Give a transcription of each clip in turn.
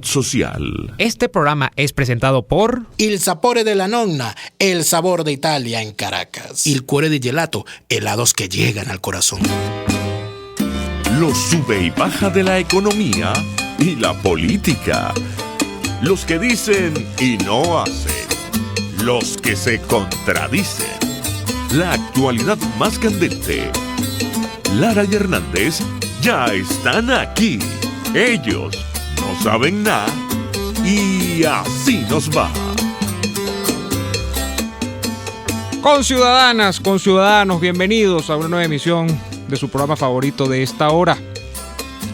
Social. Este programa es presentado por Il Sapore della Nonna, el sabor de Italia en Caracas. Il Cuore di Gelato, helados que llegan al corazón. Los sube y baja de la economía y la política. Los que dicen y no hacen. Los que se contradicen. La actualidad más candente. Lara y Hernández ya están aquí. Ellos no saben nada y así nos va. Conciudadanas, conciudadanos, bienvenidos a una nueva emisión de su programa favorito de esta hora.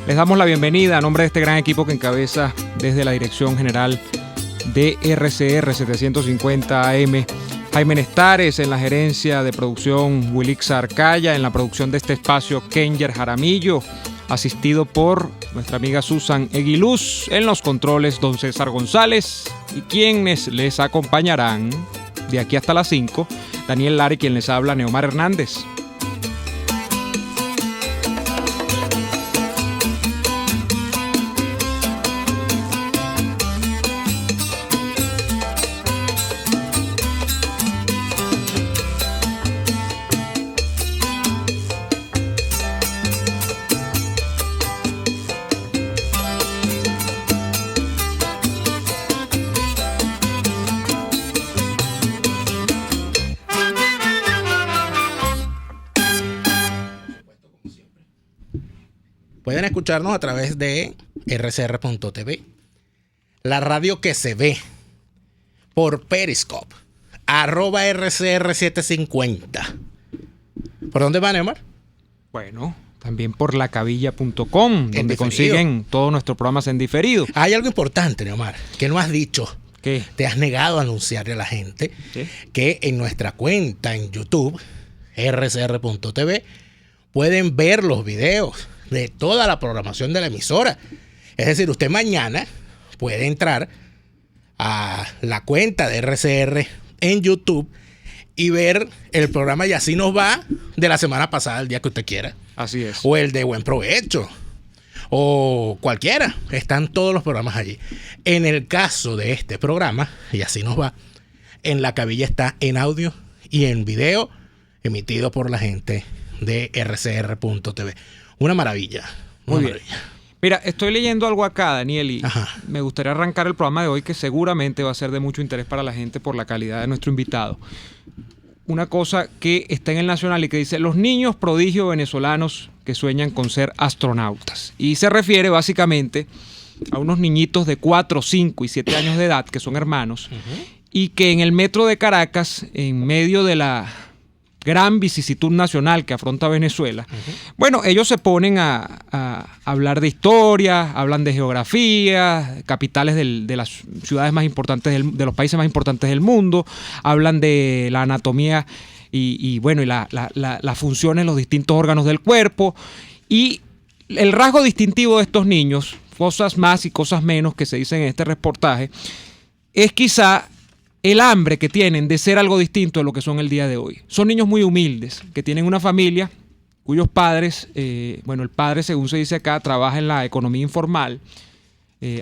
Les damos la bienvenida a nombre de este gran equipo que encabeza desde la Dirección General de RCR 750 AM Jaime Nestares, en la gerencia de producción Wilix Arcaya, en la producción de este espacio Kenger Jaramillo, asistido por nuestra amiga Susan Eguiluz, en los controles don César González, y quienes les acompañarán de aquí hasta las 5, Daniel Lara, y quien les habla, Neomar Hernández. Pueden escucharnos a través de rcr.tv, la radio que se ve, por Periscope, @rcr750. ¿Por dónde van, Neomar? Bueno, también por lacavilla.com, donde consiguen todos nuestros programas en diferido. Hay algo importante, Neomar, que no has dicho. ¿Qué? Te has negado a anunciarle a la gente. ¿Qué? Que en nuestra cuenta en YouTube, rcr.tv, pueden ver los videos de toda la programación de la emisora. Es decir, usted mañana puede entrar a la cuenta de RCR en YouTube y ver el programa Y Así Nos Va de la semana pasada, el día que usted quiera. Así es. O el de Buen Provecho. O cualquiera. Están todos los programas allí. En el caso de este programa, Y Así Nos Va, en La Cabilla está en audio y en video, emitido por la gente de rcr.tv. Una maravilla. Muy bien. Mira, estoy leyendo algo acá, Daniel, y Ajá. me gustaría arrancar el programa de hoy, que seguramente va a ser de mucho interés para la gente por la calidad de nuestro invitado. Una cosa que está en el Nacional y que dice: los niños prodigio venezolanos que sueñan con ser astronautas. Y se refiere básicamente a unos niñitos de 4, 5 y 7 años de edad, que son hermanos, y que en el metro de Caracas, en medio de la gran vicisitud nacional que afronta Venezuela, bueno, ellos se ponen a hablar de historia, hablan de geografía, capitales de las ciudades más importantes, de los países más importantes del mundo, hablan de la anatomía y las funciones, los distintos órganos del cuerpo. Y el rasgo distintivo de estos niños, cosas más y cosas menos que se dicen en este reportaje, es quizá el hambre que tienen de ser algo distinto de lo que son el día de hoy. Son niños muy humildes, que tienen una familia cuyos padres, el padre, según se dice acá, trabaja en la economía informal,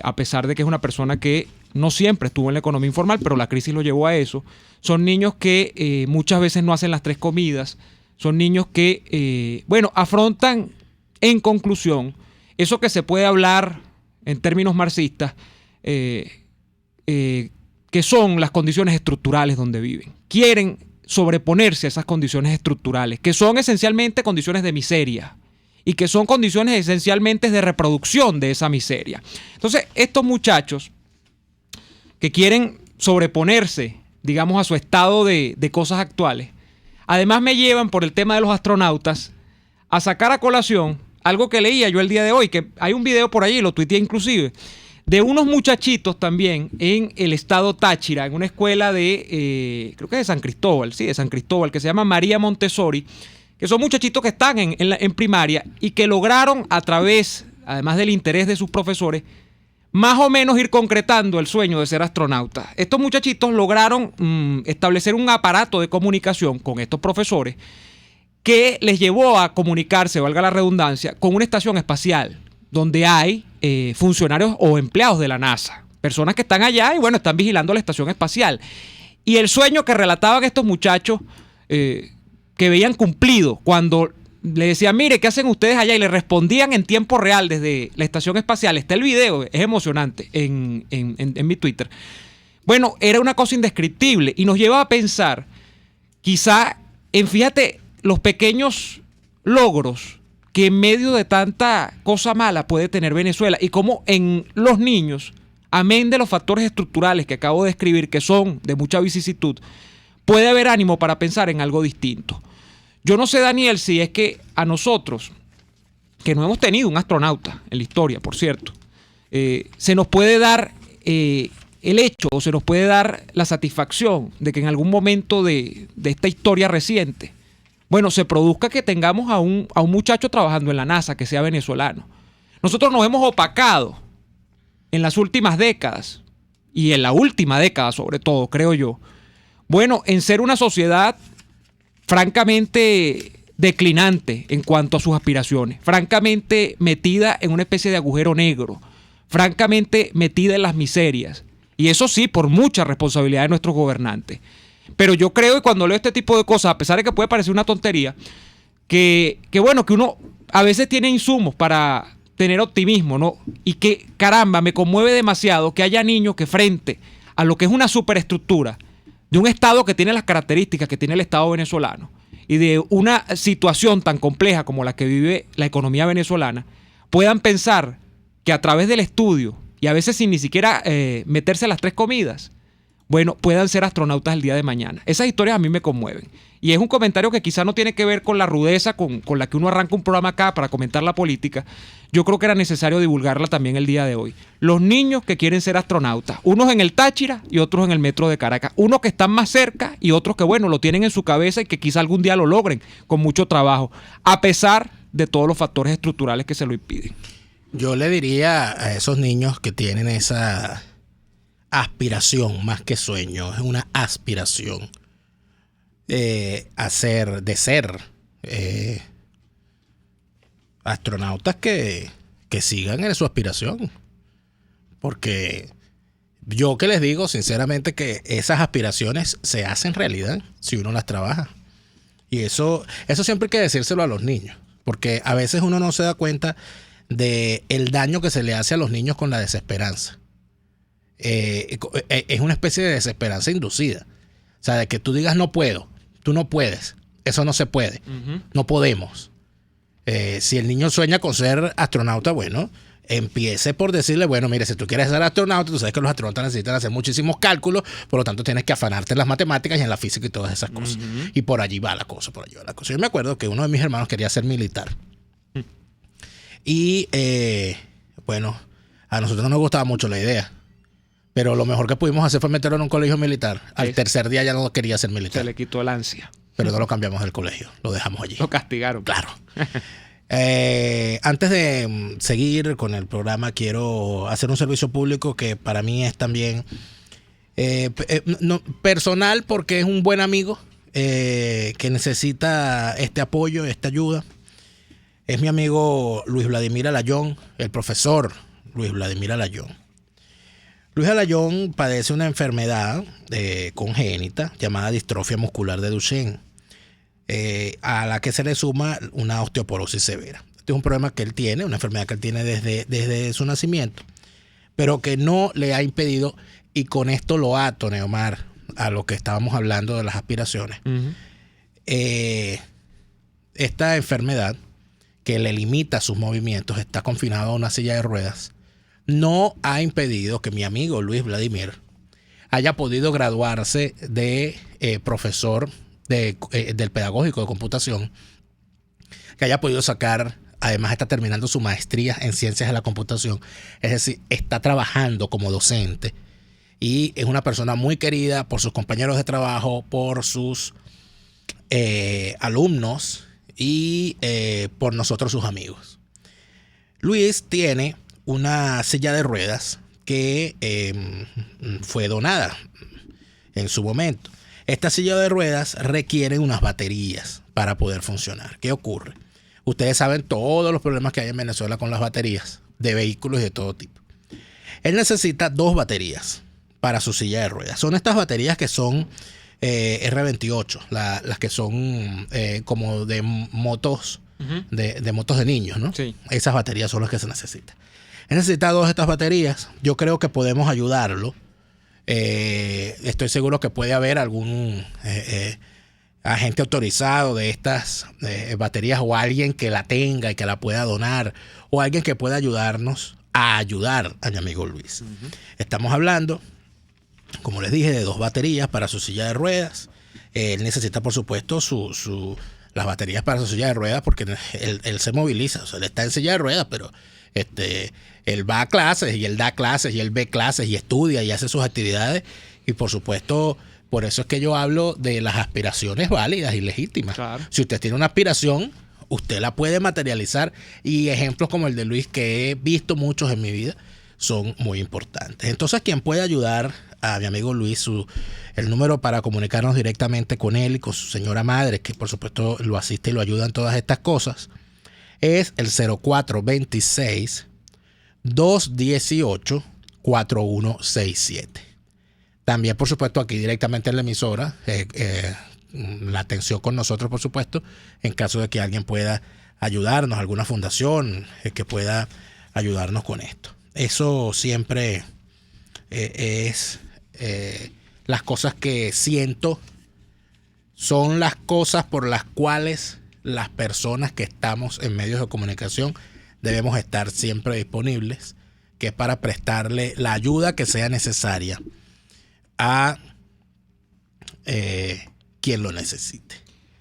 a pesar de que es una persona que no siempre estuvo en la economía informal, pero la crisis lo llevó a eso. Son niños que muchas veces no hacen las 3 comidas. Son niños que, afrontan, en conclusión, eso que se puede hablar en términos marxistas, que son las condiciones estructurales donde viven. Quieren sobreponerse a esas condiciones estructurales, que son esencialmente condiciones de miseria y que son condiciones esencialmente de reproducción de esa miseria. Entonces, estos muchachos que quieren sobreponerse, digamos, a su estado de cosas actuales, además me llevan, por el tema de los astronautas, a sacar a colación algo que leía yo el día de hoy, que hay un video por allí, lo tuiteé inclusive, de unos muchachitos también en el estado Táchira, en una escuela de, creo que de San Cristóbal, que se llama María Montessori, que son muchachitos que están en primaria y que lograron a través, además del interés de sus profesores, más o menos ir concretando el sueño de ser astronautas. Estos muchachitos lograron establecer un aparato de comunicación con estos profesores que les llevó a comunicarse, valga la redundancia, con una estación espacial, donde hay funcionarios o empleados de la NASA, personas que están allá y bueno, están vigilando la estación espacial. Y el sueño que relataban estos muchachos que veían cumplido cuando le decían, mire, ¿qué hacen ustedes allá? Y le respondían en tiempo real desde la estación espacial. Está el video, es emocionante, en mi Twitter. Bueno, era una cosa indescriptible y nos lleva a pensar, quizá, fíjate, los pequeños logros que en medio de tanta cosa mala puede tener Venezuela y cómo en los niños, amén de los factores estructurales que acabo de describir, que son de mucha vicisitud, puede haber ánimo para pensar en algo distinto. Yo no sé, Daniel, si es que a nosotros, que no hemos tenido un astronauta en la historia, por cierto, se nos puede dar el hecho o se nos puede dar la satisfacción de que en algún momento de esta historia reciente, bueno, se produzca que tengamos a un muchacho trabajando en la NASA que sea venezolano. Nosotros nos hemos opacado en las últimas décadas, y en la última década sobre todo, creo yo, bueno, en ser una sociedad francamente declinante en cuanto a sus aspiraciones, francamente metida en una especie de agujero negro, francamente metida en las miserias. Y eso sí, por mucha responsabilidad de nuestros gobernantes. Pero yo creo, y cuando leo este tipo de cosas, a pesar de que puede parecer una tontería, que bueno, que uno a veces tiene insumos para tener optimismo, ¿no? Y que, caramba, me conmueve demasiado que haya niños que frente a lo que es una superestructura de un Estado que tiene las características que tiene el Estado venezolano y de una situación tan compleja como la que vive la economía venezolana, puedan pensar que a través del estudio, y a veces sin ni siquiera meterse a las 3 comidas, bueno, puedan ser astronautas el día de mañana. Esas historias a mí me conmueven. Y es un comentario que quizá no tiene que ver con la rudeza con la que uno arranca un programa acá para comentar la política. Yo creo que era necesario divulgarla también el día de hoy. Los niños que quieren ser astronautas, unos en el Táchira y otros en el metro de Caracas. Unos que están más cerca y otros que, bueno, lo tienen en su cabeza y que quizá algún día lo logren con mucho trabajo, a pesar de todos los factores estructurales que se lo impiden. Yo le diría a esos niños que tienen esa aspiración, más que sueño, es una aspiración de ser astronautas que sigan en su aspiración. Porque yo que les digo sinceramente que esas aspiraciones se hacen realidad si uno las trabaja. Y eso siempre hay que decírselo a los niños, porque a veces uno no se da cuenta de el daño que se le hace a los niños con la desesperanza. Es una especie de desesperanza inducida. O sea, de que tú digas no puedo, tú no puedes, eso no se puede, no podemos. Si el niño sueña con ser astronauta, bueno, empiece por decirle, bueno, mire, si tú quieres ser astronauta, tú sabes que los astronautas necesitan hacer muchísimos cálculos, por lo tanto tienes que afanarte en las matemáticas y en la física y todas esas cosas. Y por allí va la cosa, por allí va la cosa. Yo me acuerdo que uno de mis hermanos quería ser militar. Y bueno, a nosotros no nos gustaba mucho la idea, pero lo mejor que pudimos hacer fue meterlo en un colegio militar. Al tercer día ya no quería ser militar. Se le quitó el ansia. Pero no lo cambiamos del colegio, lo dejamos allí. Lo castigaron. Claro. Antes de seguir con el programa, quiero hacer un servicio público que para mí es también personal, porque es un buen amigo que necesita este apoyo, esta ayuda. Es mi amigo Luis Vladimir Alayón, el profesor Luis Vladimir Alayón. Luis Alayón padece una enfermedad congénita llamada distrofia muscular de Duchenne, a la que se le suma una osteoporosis severa. Este es un problema que él tiene, una enfermedad que él tiene desde su nacimiento, pero que no le ha impedido, y con esto lo ato, Neomar, a lo que estábamos hablando de las aspiraciones. Esta enfermedad que le limita sus movimientos, está confinado a una silla de ruedas, no ha impedido que mi amigo Luis Vladimir haya podido graduarse de profesor del pedagógico de computación, que haya podido sacar, además está terminando su maestría en ciencias de la computación, es decir, está trabajando como docente y es una persona muy querida por sus compañeros de trabajo, por sus alumnos y por nosotros, sus amigos. Luis tiene una silla de ruedas que fue donada en su momento. Esta silla de ruedas requiere unas baterías para poder funcionar. ¿Qué ocurre? Ustedes saben todos los problemas que hay en Venezuela con las baterías de vehículos y de todo tipo. Él necesita 2 baterías para su silla de ruedas. Son estas baterías que son R28, las que son como de motos, de motos de niños, ¿no? Sí. Esas baterías son las que se necesitan. Él necesita 2 de estas baterías. Yo creo que podemos ayudarlo. Estoy seguro que puede haber algún agente autorizado de estas baterías, o alguien que la tenga y que la pueda donar, o alguien que pueda ayudarnos a ayudar a mi amigo Luis. Estamos hablando, como les dije, de 2 baterías para su silla de ruedas. Él necesita, por supuesto, las baterías para su silla de ruedas, porque él se moviliza. O sea, él está en silla de ruedas, pero él va a clases y él da clases y él ve clases y estudia y hace sus actividades. Y por supuesto, por eso es que yo hablo de las aspiraciones válidas y legítimas. Claro. Si usted tiene una aspiración, usted la puede materializar. Y ejemplos como el de Luis, que he visto muchos en mi vida, son muy importantes. Entonces, quien puede ayudar a mi amigo Luis, el número para comunicarnos directamente con él y con su señora madre, que por supuesto lo asiste y lo ayuda en todas estas cosas, es el 0426-218-4167. También, por supuesto, aquí directamente en la emisora, la atención con nosotros, por supuesto, en caso de que alguien pueda ayudarnos, alguna fundación que pueda ayudarnos con esto. Eso siempre es las cosas que siento, son las cosas por las cuales las personas que estamos en medios de comunicación debemos estar siempre disponibles, que es para prestarle la ayuda que sea necesaria a quien lo necesite.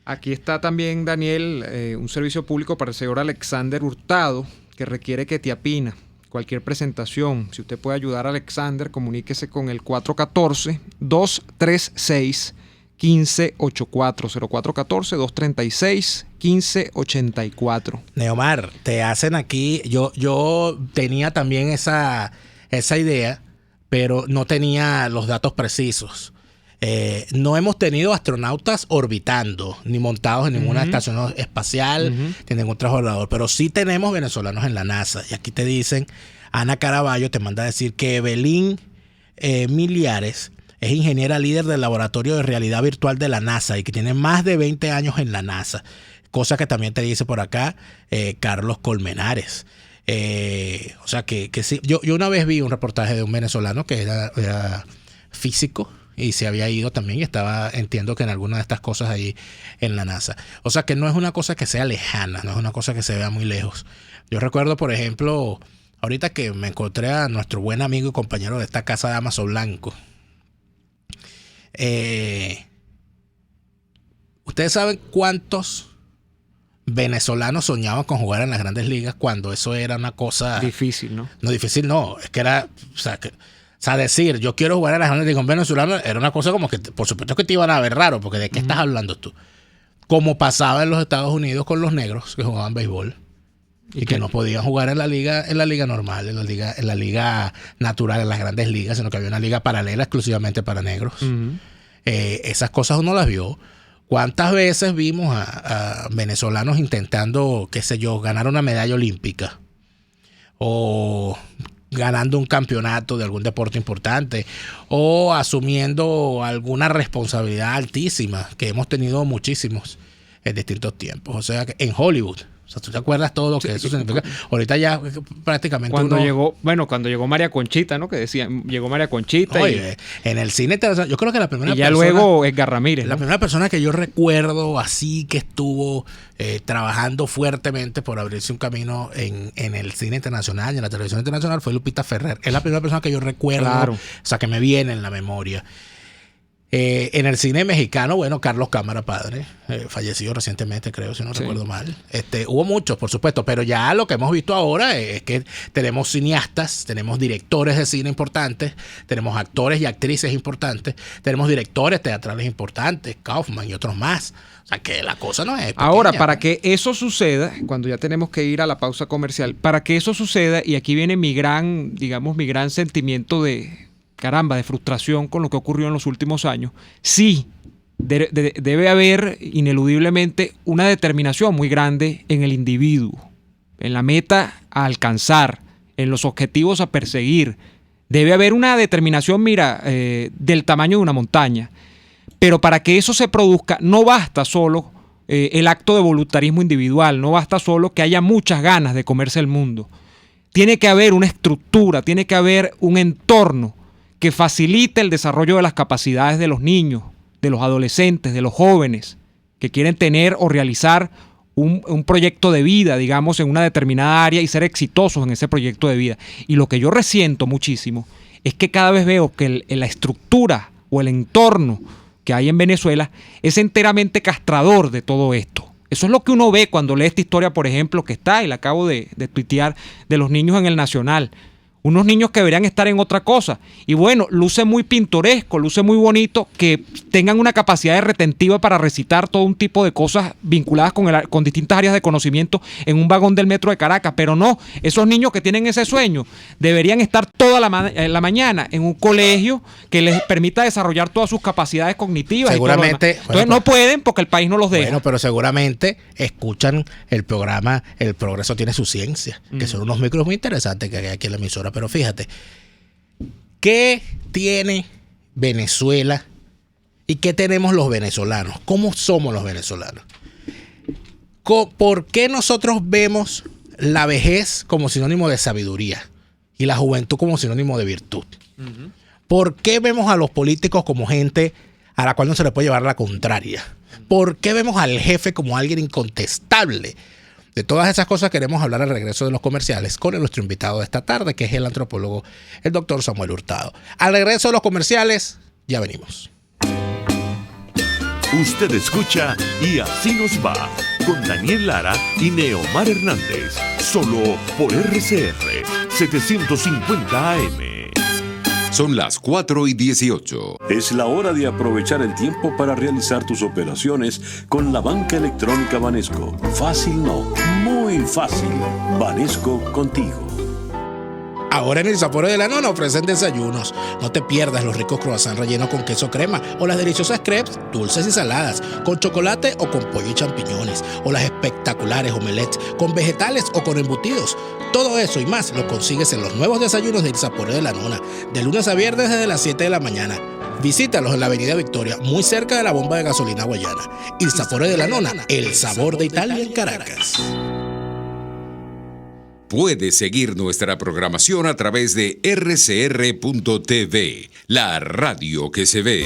Aquí está también, Daniel, un servicio público para el señor Alexander Hurtado, que requiere Quetiapina. Cualquier presentación, si usted puede ayudar a Alexander, comuníquese con el 414-236-1584. 0414-236-1584. Neomar, te hacen aquí, yo tenía también esa idea, pero no tenía los datos precisos. No hemos tenido astronautas orbitando, ni montados en ninguna estación espacial, ni en ningún transbordador, pero sí tenemos venezolanos en la NASA. Y aquí te dicen, Ana Caraballo te manda a decir que Evelyn Miliares es ingeniera líder del laboratorio de realidad virtual de la NASA y que tiene más de 20 años en la NASA. Cosa que también te dice por acá Carlos Colmenares. O sea que sí. Yo una vez vi un reportaje de un venezolano que era físico y se había ido también y estaba, entiendo que en alguna de estas cosas ahí en la NASA. O sea que no es una cosa que sea lejana, no es una cosa que se vea muy lejos. Yo recuerdo, por ejemplo, ahorita que me encontré a nuestro buen amigo y compañero de esta casa, Damaso Blanco. Ustedes saben cuántos venezolanos soñaban con jugar en las grandes ligas cuando eso era una cosa difícil, ¿no? No, difícil no, es que era, o sea, decir yo quiero jugar en las grandes ligas con venezolanos era una cosa como que, por supuesto que te iban a ver raro, porque ¿de qué estás hablando tú? Como pasaba en los Estados Unidos con los negros que jugaban béisbol y que no podían jugar en la liga normal, en la liga natural, en las grandes ligas, sino que había una liga paralela exclusivamente para negros. Esas cosas uno las vio. ¿Cuántas veces vimos a venezolanos intentando, qué sé yo, ganar una medalla olímpica o ganando un campeonato de algún deporte importante o asumiendo alguna responsabilidad altísima que hemos tenido muchísimos en distintos tiempos? O sea, que en Hollywood, o sea, ¿tú te acuerdas todo lo que eso significa? Ahorita ya prácticamente cuando llegó María Conchita, ¿no? Que decían, llegó María Conchita. Oye, en el cine internacional, yo creo que la primera persona... Y ya luego Edgar Ramírez, la primera persona que yo recuerdo así que estuvo trabajando fuertemente por abrirse un camino en el cine internacional y en la televisión internacional fue Lupita Ferrer. Es la primera persona que yo recuerdo, claro. O sea, que me viene en la memoria. En el cine mexicano, bueno, Carlos Cámara Padre, fallecido recientemente, creo, si no recuerdo mal. Hubo muchos, por supuesto, pero ya lo que hemos visto ahora es que tenemos cineastas, tenemos directores de cine importantes, tenemos actores y actrices importantes, tenemos directores teatrales importantes, Kaufman y otros más. O sea, que la cosa no es pequeña. Ahora, para que eso suceda, cuando ya tenemos que ir a la pausa comercial, para que eso suceda, y aquí viene mi gran sentimiento de frustración con lo que ocurrió en los últimos años. Sí, debe haber ineludiblemente una determinación muy grande en el individuo, en la meta a alcanzar, en los objetivos a perseguir. Debe haber una determinación, del tamaño de una montaña. Pero para que eso se produzca, no basta solo el acto de voluntarismo individual, no basta solo que haya muchas ganas de comerse el mundo. Tiene que haber una estructura, tiene que haber un entorno que facilite el desarrollo de las capacidades de los niños, de los adolescentes, de los jóvenes que quieren tener o realizar un proyecto de vida, digamos, en una determinada área y ser exitosos en ese proyecto de vida. Y lo que yo resiento muchísimo es que cada vez veo que la estructura o el entorno que hay en Venezuela es enteramente castrador de todo esto. Eso es lo que uno ve cuando lee esta historia, por ejemplo, que está, y la acabo de tuitear, de los niños en el Nacional. Unos niños que deberían estar en otra cosa. Y bueno, luce muy pintoresco, luce muy bonito que tengan una capacidad de retentiva para recitar todo un tipo de cosas vinculadas con distintas áreas de conocimiento en un vagón del metro de Caracas. Pero no, esos niños que tienen ese sueño deberían estar toda la mañana en un colegio que les permita desarrollar todas sus capacidades cognitivas. Seguramente. Entonces no pueden porque el país no los deja. Bueno, pero seguramente escuchan el programa El Progreso Tiene Su Ciencia, que son unos micros muy interesantes que hay aquí en la emisora. Pero fíjate, ¿qué tiene Venezuela y qué tenemos los venezolanos? ¿Cómo somos los venezolanos? ¿Por qué nosotros vemos la vejez como sinónimo de sabiduría y la juventud como sinónimo de virtud? Uh-huh. ¿Por qué vemos a los políticos como gente a la cual no se le puede llevar la contraria? ¿Por qué vemos al jefe como alguien incontestable? De todas esas cosas queremos hablar al regreso de los comerciales con nuestro invitado de esta tarde, que es el antropólogo, el doctor Samuel Hurtado. Al regreso de los comerciales, ya venimos. Usted escucha Y Así Nos Va, con Daniel Lara y Neomar Hernández, solo por RCR 750 AM. Son las 4:18. Es la hora de aprovechar el tiempo para realizar tus operaciones con la banca electrónica Banesco. Fácil no, muy fácil. Banesco contigo. Ahora en el Zapore de la Nona ofrecen desayunos. No te pierdas los ricos croissants rellenos con queso crema o las deliciosas crepes dulces y saladas con chocolate o con pollo y champiñones o las espectaculares omelettes con vegetales o con embutidos. Todo eso y más lo consigues en los nuevos desayunos del Zapore de la Nona, de lunes a viernes desde las 7 de la mañana. Visítalos en la Avenida Victoria, muy cerca de la bomba de gasolina Guayana. El Zapore de la Nona, el sabor de Italia en Caracas. Puedes seguir nuestra programación a través de rcr.tv, la radio que se ve.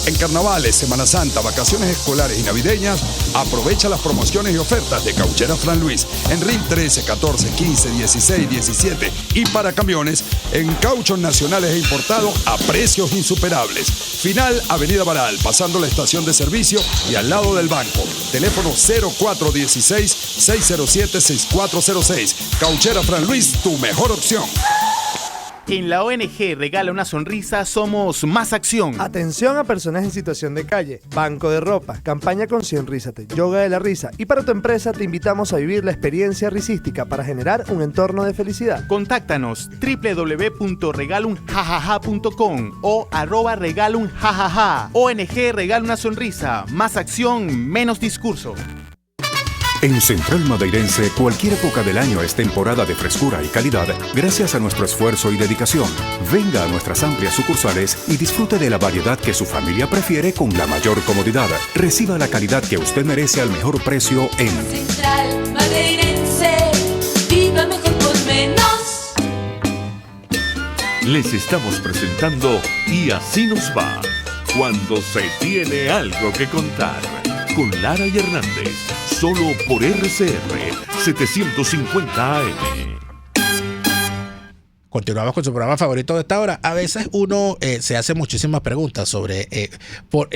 En carnavales, Semana Santa, vacaciones escolares y navideñas, aprovecha las promociones y ofertas de Cauchera Fran Luis en RIN 13, 14, 15, 16, 17 y para camiones en cauchos nacionales e importados a precios insuperables. Final Avenida Baral, pasando la estación de servicio y al lado del banco. Teléfono 0416-607-6406. Cauchera Fran Luis, tu mejor opción. En la ONG Regala una Sonrisa somos Más Acción. Atención a personas en situación de calle, banco de ropa, campaña con Sonrízate, yoga de la risa. Y para tu empresa te invitamos a vivir la experiencia risística para generar un entorno de felicidad. Contáctanos www.regalunjajaja.com o @regalunjajaja. ONG Regala una Sonrisa. Más acción, menos discurso. En Central Madeirense, cualquier época del año es temporada de frescura y calidad gracias a nuestro esfuerzo y dedicación. Venga a nuestras amplias sucursales y disfrute de la variedad que su familia prefiere con la mayor comodidad. Reciba la calidad que usted merece al mejor precio en Central Madeirense, viva mejor por menos. Les estamos presentando Y Así Nos Va, cuando se tiene algo que contar, con Lara y Hernández, solo por RCR 750 AM. Continuamos con su programa favorito de esta hora. A veces uno se hace muchísimas preguntas sobre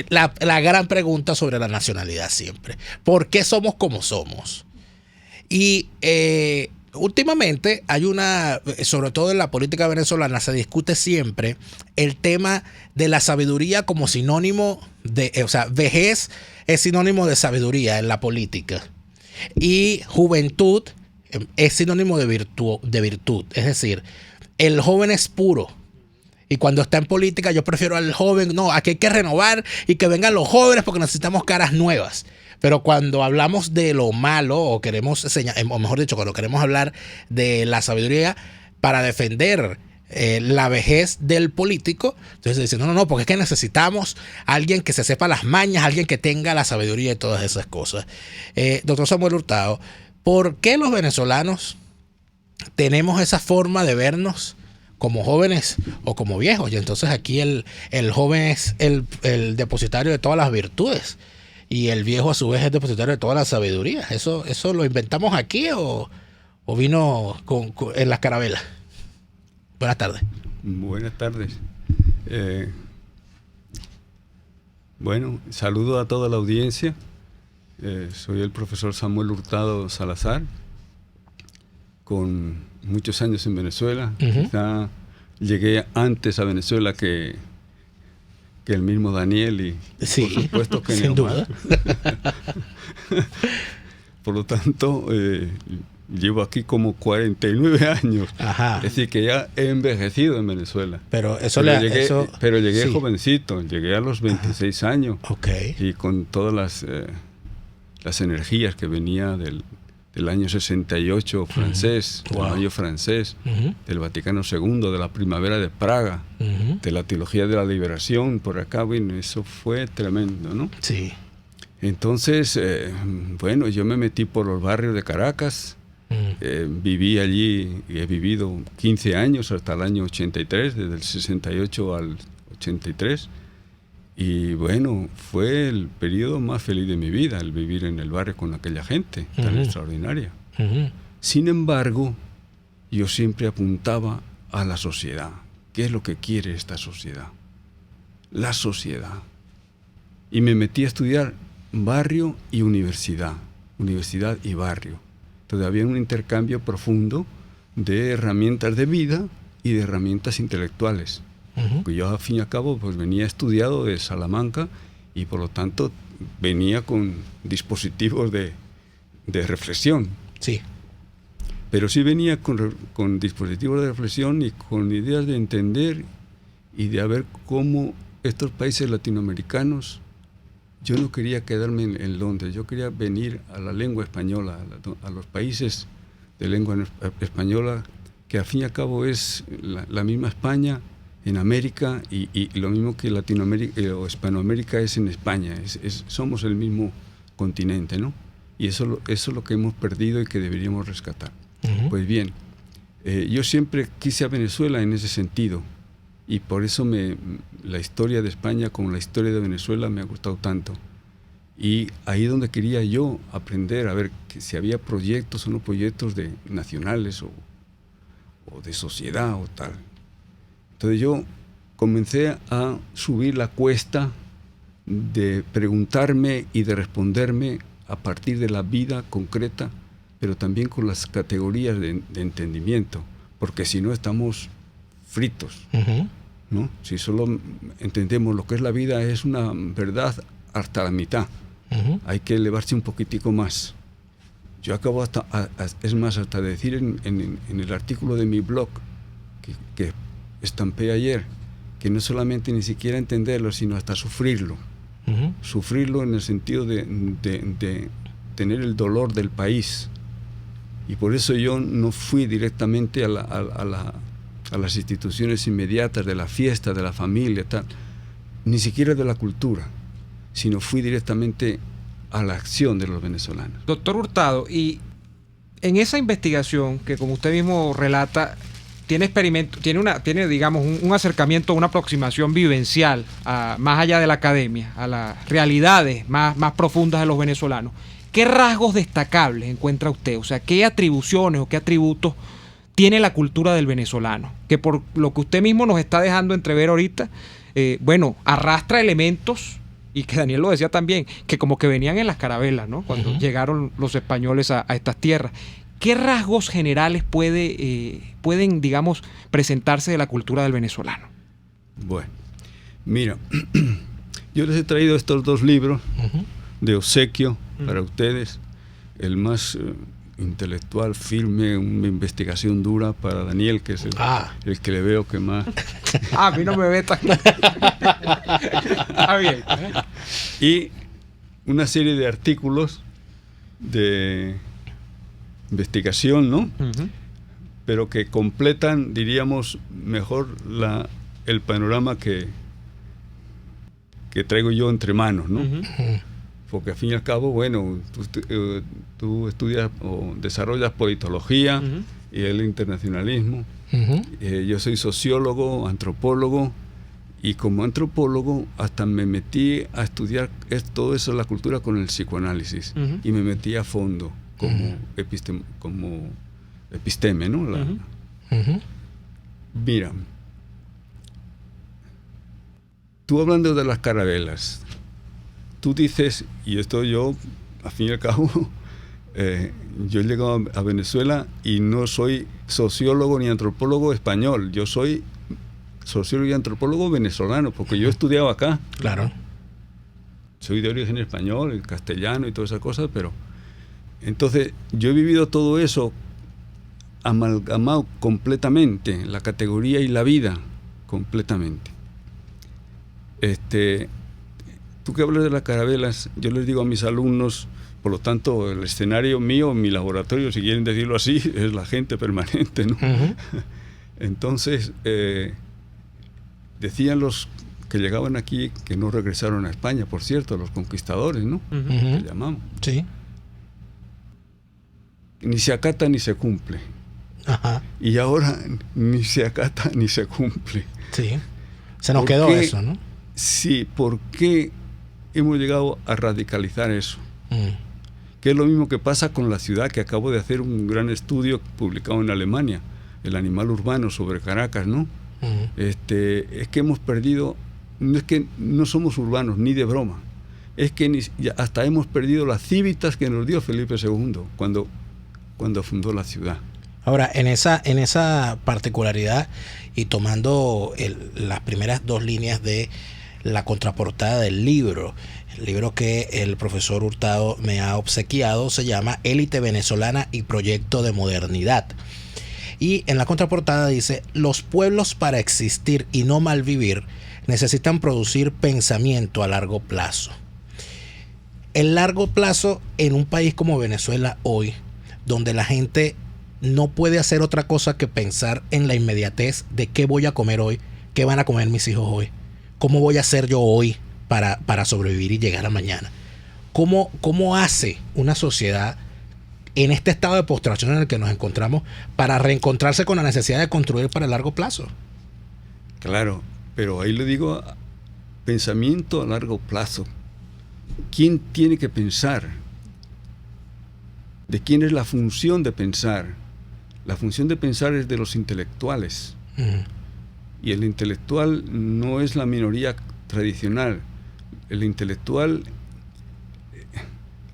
la gran pregunta sobre la nacionalidad siempre. ¿Por qué somos como somos? Y últimamente hay sobre todo en la política venezolana, se discute siempre el tema de la sabiduría como sinónimo de, vejez es sinónimo de sabiduría en la política y juventud es sinónimo de virtud. Es decir, el joven es puro Y cuando está en política, yo prefiero al joven. No, aquí hay que renovar y que vengan los jóvenes porque necesitamos caras nuevas. Pero cuando hablamos de lo malo, o queremos o mejor dicho, cuando queremos hablar de la sabiduría para defender la vejez del político, entonces dicen, no, porque es que necesitamos a alguien que se sepa las mañas, alguien que tenga la sabiduría y todas esas cosas. Doctor Samuel Hurtado, ¿por qué los venezolanos tenemos esa forma de vernos como jóvenes o como viejos? Y entonces aquí el joven es el depositario de todas las virtudes y el viejo a su vez es depositario de toda la sabiduría. ¿Eso lo inventamos aquí o vino en las carabelas? Buenas tardes. Buenas tardes. Bueno, saludo a toda la audiencia. Soy el profesor Samuel Hurtado Salazar, con muchos años en Venezuela. Quizá llegué antes a Venezuela que el mismo Daniel y sí, por supuesto que sin duda. Por lo tanto, llevo aquí como 49 años. Ajá. Es decir, que ya he envejecido en Venezuela. Pero llegué sí. jovencito, llegué a los 26 años. Okay. Y con todas las energías que venía del año 68 francés, del mayo francés, del Vaticano II, de la primavera de Praga, de la teología de la liberación, por acá, bueno, eso fue tremendo, ¿no? Sí. Entonces, bueno, yo me metí por los barrios de Caracas, viví allí y he vivido 15 años hasta el año 83, desde el 68 al 83. Y bueno, fue el periodo más feliz de mi vida, el vivir en el barrio con aquella gente tan extraordinaria. Sin embargo, yo siempre apuntaba a la sociedad. ¿Qué es lo que quiere esta sociedad? La sociedad. Y me metí a estudiar barrio y universidad y barrio. Entonces había un intercambio profundo de herramientas de vida y de herramientas intelectuales. Porque yo, al fin y al cabo, pues venía estudiado de Salamanca y por lo tanto venía con dispositivos de reflexión. Sí. Pero sí venía con dispositivos de reflexión y con ideas de entender y de ver cómo estos países latinoamericanos, yo no quería quedarme en Londres, yo quería venir a la lengua española, a los países de lengua española, que al fin y al cabo es la misma España en América y lo mismo que Latinoamérica o Hispanoamérica es en España, somos el mismo continente, ¿no? Y eso es lo que hemos perdido y que deberíamos rescatar. Pues bien, yo siempre quise a Venezuela en ese sentido y por eso la historia de España como la historia de Venezuela me ha gustado tanto. Y ahí donde quería yo aprender a ver que si había proyectos o no proyectos nacionales o de sociedad o tal. Entonces yo comencé a subir la cuesta de preguntarme y de responderme a partir de la vida concreta, pero también con las categorías de entendimiento, porque si no estamos fritos, ¿no? Si solo entendemos lo que es la vida, es una verdad hasta la mitad. Hay que elevarse un poquitico más. Yo acabo hasta decir en el artículo de mi blog que estampé ayer, que no solamente ni siquiera entenderlo, sino hasta sufrirlo. Sufrirlo en el sentido de tener el dolor del país. Y por eso yo no fui directamente a las instituciones inmediatas de la fiesta, de la familia, tal, ni siquiera de la cultura, sino fui directamente a la acción de los venezolanos. Doctor Hurtado, y en esa investigación que, como usted mismo relata, tiene digamos un acercamiento, una aproximación vivencial más allá de la academia, a las realidades más profundas de los venezolanos. ¿Qué rasgos destacables encuentra usted? O sea, ¿qué atribuciones o qué atributos tiene la cultura del venezolano? Que por lo que usted mismo nos está dejando entrever ahorita, bueno, arrastra elementos, y que Daniel lo decía también, que como que venían en las carabelas, ¿no? Cuando llegaron los españoles a estas tierras. ¿Qué rasgos generales pueden, digamos, presentarse de la cultura del venezolano? Bueno, mira, yo les he traído estos dos libros de obsequio para ustedes. El más intelectual firme, una investigación dura para Daniel, que es el que le veo que más... A mí no me ve tan... Está bien. Y una serie de artículos de investigación, ¿no? Uh-huh. Pero que completan, diríamos, mejor el panorama que traigo yo entre manos, ¿no? Uh-huh. Porque al fin y al cabo, bueno, tú estudias o desarrollas politología uh-huh. y el internacionalismo. Uh-huh. Yo soy sociólogo, antropólogo, y como antropólogo hasta me metí a estudiar todo eso, la cultura, con el psicoanálisis. Uh-huh. Y me metí a fondo como, uh-huh. como episteme, ¿no? Uh-huh. Uh-huh. Mira, tú hablando de las carabelas, tú dices, y esto yo, al fin y al cabo, yo he llegado a Venezuela y no soy sociólogo ni antropólogo español, yo soy sociólogo y antropólogo venezolano, porque yo he estudiado acá. Claro. Soy de origen español, el castellano y todas esas cosas, pero... Entonces, yo he vivido todo eso amalgamado completamente, la categoría y la vida, completamente. Tú que hablas de las carabelas, yo les digo a mis alumnos, por lo tanto, el escenario mío, mi laboratorio, si quieren decirlo así, es la gente permanente, ¿no? Uh-huh. Entonces, decían los que llegaban aquí que no regresaron a España, por cierto, los conquistadores, ¿no? Uh-huh. Que llamamos. Sí. Ni se acata ni se cumple. Ajá. Y ahora ni se acata ni se cumple. Sí. Se nos quedó eso, ¿no? Sí, ¿por qué hemos llegado a radicalizar eso? Que es lo mismo que pasa con la ciudad, que acabo de hacer un gran estudio publicado en Alemania, El animal urbano, sobre Caracas, ¿no? Es que hemos perdido, no es que no somos urbanos, ni de broma, es que hasta hemos perdido las civitas que nos dio Felipe II cuando fundó la ciudad. Ahora, en esa particularidad, y tomando las primeras dos líneas de la contraportada del libro, el libro que el profesor Hurtado me ha obsequiado se llama Élite Venezolana y Proyecto de Modernidad. Y en la contraportada dice: los pueblos, para existir y no malvivir, necesitan producir pensamiento a largo plazo. El largo plazo en un país como Venezuela hoy, donde la gente no puede hacer otra cosa que pensar en la inmediatez de qué voy a comer hoy, qué van a comer mis hijos hoy, cómo voy a hacer yo hoy para sobrevivir y llegar a mañana. ¿Cómo hace una sociedad en este estado de postración en el que nos encontramos para reencontrarse con la necesidad de construir para el largo plazo? Claro, pero ahí le digo, pensamiento a largo plazo. ¿Quién tiene que pensar? ¿De quién es la función de pensar? La función de pensar es de los intelectuales. Uh-huh. Y el intelectual no es la minoría tradicional. El intelectual,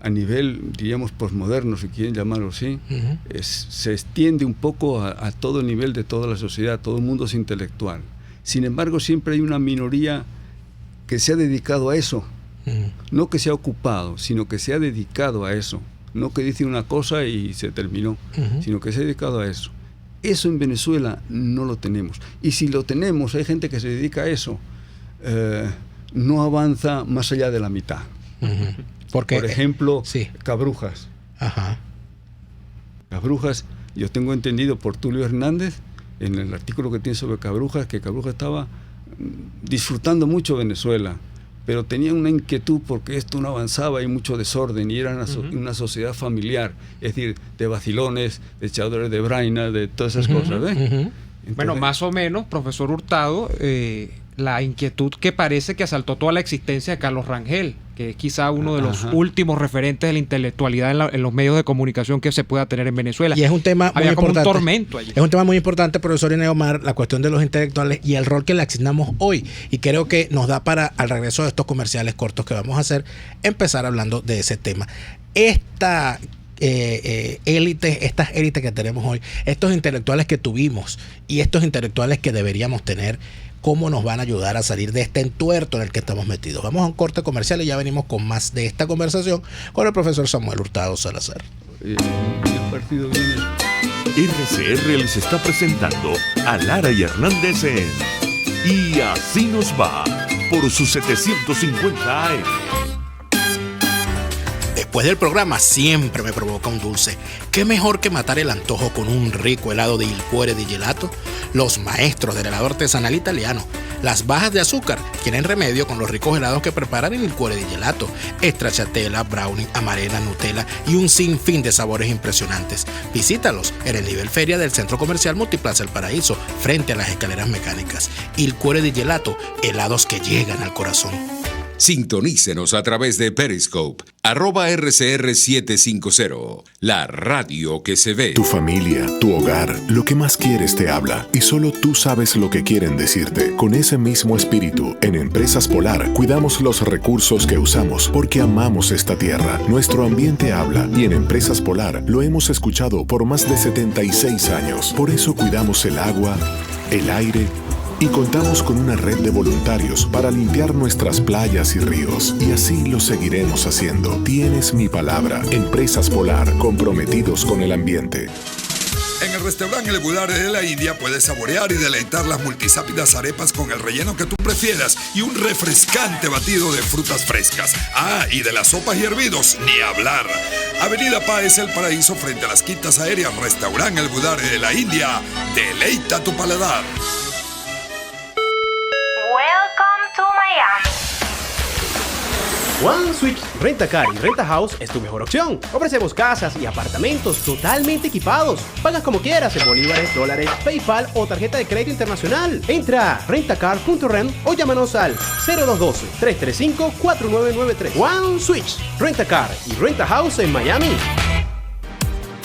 a nivel, diríamos, posmoderno, si quieren llamarlo así, uh-huh. Se extiende un poco a todo el nivel de toda la sociedad. Todo el mundo es intelectual. Sin embargo, siempre hay una minoría que se ha dedicado a eso. Uh-huh. No que se ha ocupado, sino que se ha dedicado a eso. No que dice una cosa y se terminó, uh-huh. sino que se ha dedicado a eso. Eso en Venezuela no lo tenemos. Y si lo tenemos, hay gente que se dedica a eso, no avanza más allá de la mitad. Uh-huh. Por ejemplo, sí. Cabrujas. Ajá. Cabrujas, yo tengo entendido por Tulio Hernández, en el artículo que tiene sobre Cabrujas, que Cabrujas estaba disfrutando mucho Venezuela, pero tenía una inquietud porque esto no avanzaba, hay mucho desorden y era una sociedad familiar, es decir, de vacilones, de echadores de braina, de todas esas cosas, ¿ves? Entonces, bueno, más o menos, profesor Hurtado, la inquietud que parece que asaltó toda la existencia de Carlos Rangel, que es quizá uno de los últimos referentes de la intelectualidad en los medios de comunicación que se pueda tener en Venezuela. Y es un tema muy importante. Como un tormento allí. Es un tema muy importante, profesor Irineo Mar, la cuestión de los intelectuales y el rol que le asignamos hoy. Y creo que nos da para, al regreso de estos comerciales cortos que vamos a hacer, empezar hablando de ese tema. Estas élites que tenemos hoy, estos intelectuales que tuvimos y estos intelectuales que deberíamos tener, ¿cómo nos van a ayudar a salir de este entuerto en el que estamos metidos? Vamos a un corte comercial y ya venimos con más de esta conversación con el profesor Samuel Hurtado Salazar. repartido bien eso. RCR les está presentando a Lara y Hernández en Y Así Nos Va por su 750 AM. Después del programa siempre me provoca un dulce. ¿Qué mejor que matar el antojo con un rico helado de Il Cuore di Gelato? Los maestros del helado artesanal italiano. Las bajas de azúcar tienen remedio con los ricos helados que preparan en Il Cuore di Gelato. Stracciatella, brownie, amarena, Nutella y un sinfín de sabores impresionantes. Visítalos en el nivel feria del Centro Comercial Multiplaza El Paraíso, frente a las escaleras mecánicas. Il Cuore di Gelato, helados que llegan al corazón. Sintonícenos a través de Periscope, @RCR750, la radio que se ve. Tu familia, tu hogar, lo que más quieres te habla y solo tú sabes lo que quieren decirte. Con ese mismo espíritu, en Empresas Polar cuidamos los recursos que usamos porque amamos esta tierra. Nuestro ambiente habla y en Empresas Polar lo hemos escuchado por más de 76 años. Por eso cuidamos el agua, el aire y contamos con una red de voluntarios para limpiar nuestras playas y ríos. Y así lo seguiremos haciendo. Tienes mi palabra. Empresas Polar, comprometidos con el ambiente. En el restaurante El Budare de la India puedes saborear y deleitar las multisápidas arepas con el relleno que tú prefieras y un refrescante batido de frutas frescas. Ah, y de las sopas y hervidos, ni hablar. Avenida Páez El Paraíso frente a las quintas aéreas. Restaurante El Budare de la India. Deleita tu paladar. Welcome to Miami. One Switch Renta Car y Renta House es tu mejor opción. Ofrecemos casas y apartamentos totalmente equipados. Pagas como quieras en bolívares, dólares, PayPal o tarjeta de crédito internacional. Entra a rentacar.rent o llámanos al 0212-335-4993. One Switch Renta Car y Renta House en Miami.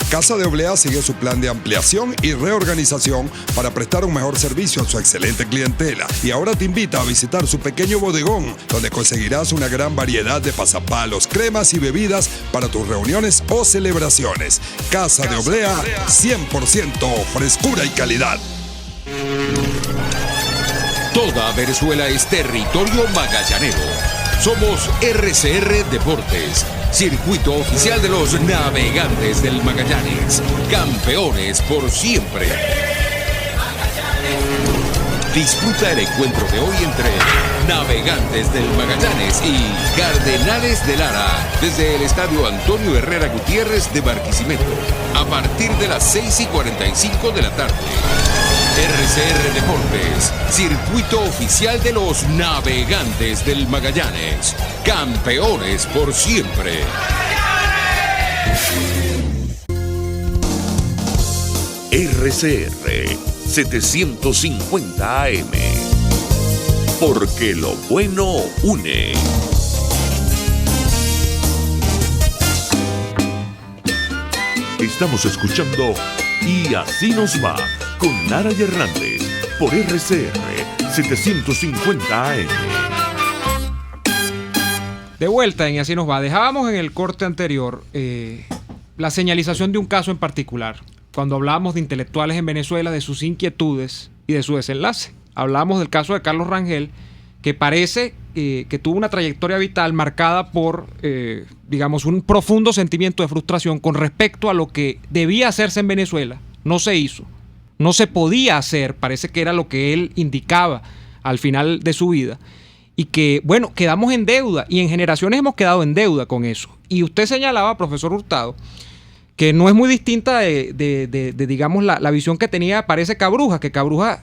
Casa de Oblea sigue su plan de ampliación y reorganización para prestar un mejor servicio a su excelente clientela. Y ahora te invita a visitar su pequeño bodegón, donde conseguirás una gran variedad de pasapalos, cremas y bebidas para tus reuniones o celebraciones. Casa de Oblea, 100% frescura y calidad. Toda Venezuela es territorio magallanero. Somos RCR Deportes, circuito oficial de los navegantes del Magallanes, campeones por siempre. Disfruta el encuentro de hoy entre Navegantes del Magallanes y Cardenales de Lara desde el Estadio Antonio Herrera Gutiérrez de Barquisimeto a partir de las 6:45 de la tarde. RCR Deportes, circuito oficial de los Navegantes del Magallanes, campeones por siempre. RCR 750 AM. Porque lo bueno une. Estamos escuchando Y Así Nos Va con Lara y Hernández por RCR 750 AM. De vuelta en Y Así Nos Va. Dejábamos en el corte anterior la señalización de un caso en particular. Cuando hablábamos de intelectuales en Venezuela, de sus inquietudes y de su desenlace. Hablamos del caso de Carlos Rangel, que parece que tuvo una trayectoria vital marcada por, digamos, un profundo sentimiento de frustración con respecto a lo que debía hacerse en Venezuela. No se hizo, no se podía hacer, parece que era lo que él indicaba al final de su vida. Y que, bueno, quedamos en deuda y en generaciones hemos quedado en deuda con eso. Y usted señalaba, profesor Hurtado, que no es muy distinta de digamos, la visión que tenía, parece Cabruja, que Cabruja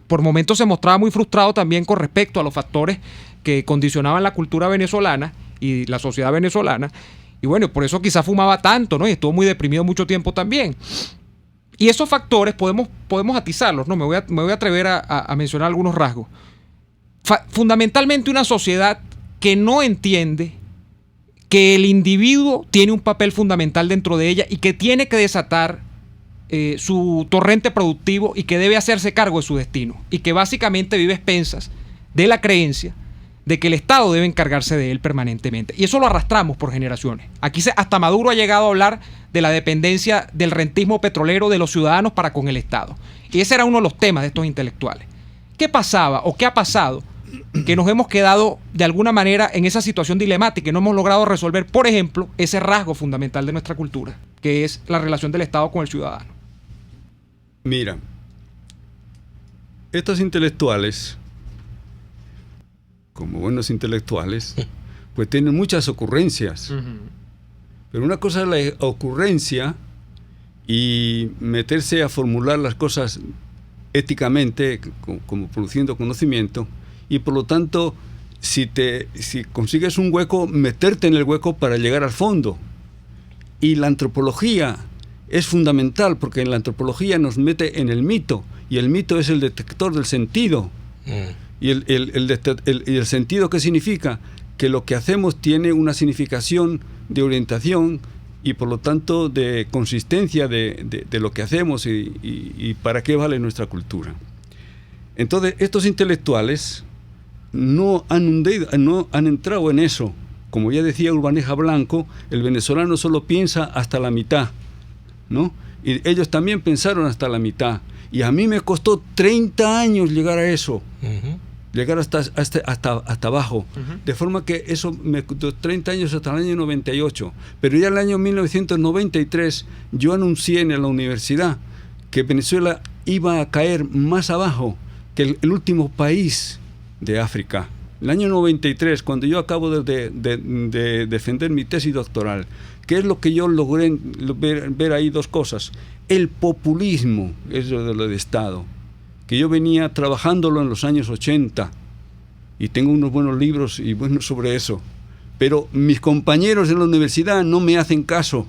por momentos se mostraba muy frustrado también con respecto a los factores que condicionaban la cultura venezolana y la sociedad venezolana. Y bueno, por eso quizás fumaba tanto, ¿no? Y estuvo muy deprimido mucho tiempo también. Y esos factores podemos atizarlos, ¿no? Me voy a atrever a mencionar algunos rasgos. Fundamentalmente una sociedad que no entiende que el individuo tiene un papel fundamental dentro de ella y que tiene que desatar su torrente productivo y que debe hacerse cargo de su destino y que básicamente vive a expensas de la creencia de que el Estado debe encargarse de él permanentemente. Y eso lo arrastramos por generaciones. Aquí hasta Maduro ha llegado a hablar de la dependencia del rentismo petrolero de los ciudadanos para con el Estado. Y ese era uno de los temas de estos intelectuales. ¿Qué pasaba o qué ha pasado que nos hemos quedado de alguna manera en esa situación dilemática y no hemos logrado resolver, por ejemplo, ese rasgo fundamental de nuestra cultura, que es la relación del Estado con el ciudadano. Mira, estos intelectuales, como buenos intelectuales, pues tienen muchas ocurrencias. Pero una cosa es la ocurrencia y meterse a formular las cosas éticamente, como produciendo conocimiento, y por lo tanto, si consigues un hueco, meterte en el hueco para llegar al fondo. Y la antropología es fundamental, porque en la antropología nos mete en el mito, y el mito es el detector del sentido. Y el sentido, ¿qué significa? Que lo que hacemos tiene una significación de orientación y por lo tanto de consistencia de lo que hacemos y para qué vale nuestra cultura. Entonces, estos intelectuales no han entrado en eso. Como ya decía Urbaneja Blanco, el venezolano solo piensa hasta la mitad, ¿no? Y ellos también pensaron hasta la mitad. Y a mí me costó 30 años llegar a eso. Llegar hasta abajo. De forma que eso me costó 30 años hasta el año 98. Pero ya en el año 1993 yo anuncié en la universidad que Venezuela iba a caer más abajo que el último país de África. El año 93, cuando yo acabo de defender mi tesis doctoral, ¿qué es lo que yo logré ver ahí? Dos cosas. El populismo, eso de lo de Estado, que yo venía trabajándolo en los años 80 y tengo unos buenos libros y buenos sobre eso, pero mis compañeros en la universidad no me hacen caso.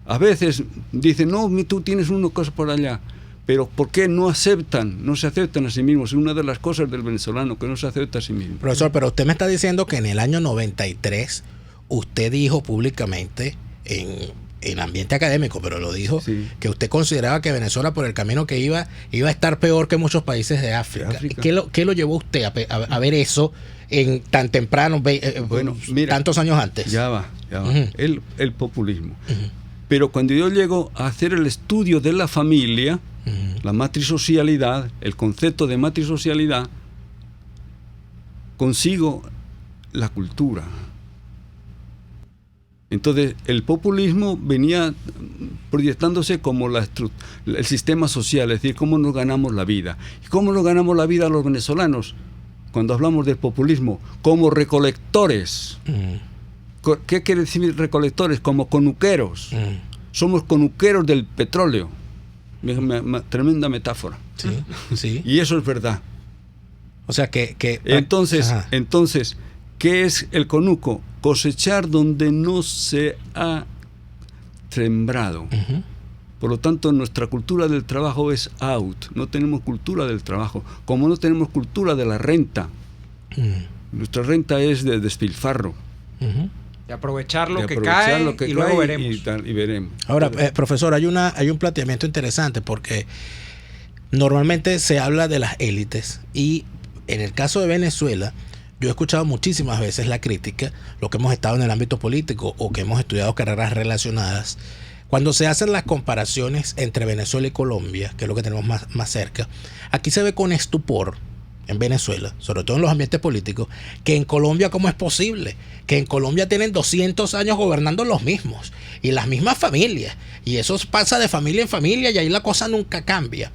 A veces dicen, no, tú tienes una cosa por allá, pero ¿por qué no se aceptan a sí mismos? Es una de las cosas del venezolano, que no se acepta a sí mismo. Profesor, pero usted me está diciendo que en el año 93 usted dijo públicamente en ambiente académico, pero lo dijo, sí, que usted consideraba que Venezuela, por el camino que iba a estar peor que muchos países de África. ¿Qué lo llevó usted a ver eso en tan temprano, bueno, mira, tantos años antes? Ya va. El populismo. Pero cuando yo llego a hacer el estudio de la familia, la matrisocialidad, el concepto de matrisocialidad, consigo la cultura. Entonces, el populismo venía proyectándose como el sistema social, es decir, cómo nos ganamos la vida. ¿Y cómo nos ganamos la vida los venezolanos? Cuando hablamos del populismo, como recolectores. ¿Qué quiere decir recolectores? Como conuqueros. Somos conuqueros del petróleo. Tremenda metáfora. Sí, sí. Y eso es verdad. O sea que entonces, ¿qué es el conuco? Cosechar donde no se ha sembrado. Por lo tanto, nuestra cultura del trabajo es out. No tenemos cultura del trabajo. Como no tenemos cultura de la renta. Nuestra renta es de despilfarro. De aprovechar lo que cae y luego veremos. Y veremos. Ahora, profesor, hay un planteamiento interesante porque normalmente se habla de las élites y en el caso de Venezuela, yo he escuchado muchísimas veces la crítica, lo que hemos estado en el ámbito político o que hemos estudiado carreras relacionadas, cuando se hacen las comparaciones entre Venezuela y Colombia, que es lo que tenemos más cerca, aquí se ve con estupor en Venezuela, sobre todo en los ambientes políticos, que en Colombia ¿cómo es posible? Que en Colombia tienen 200 años gobernando los mismos y las mismas familias, y eso pasa de familia en familia y ahí la cosa nunca cambia.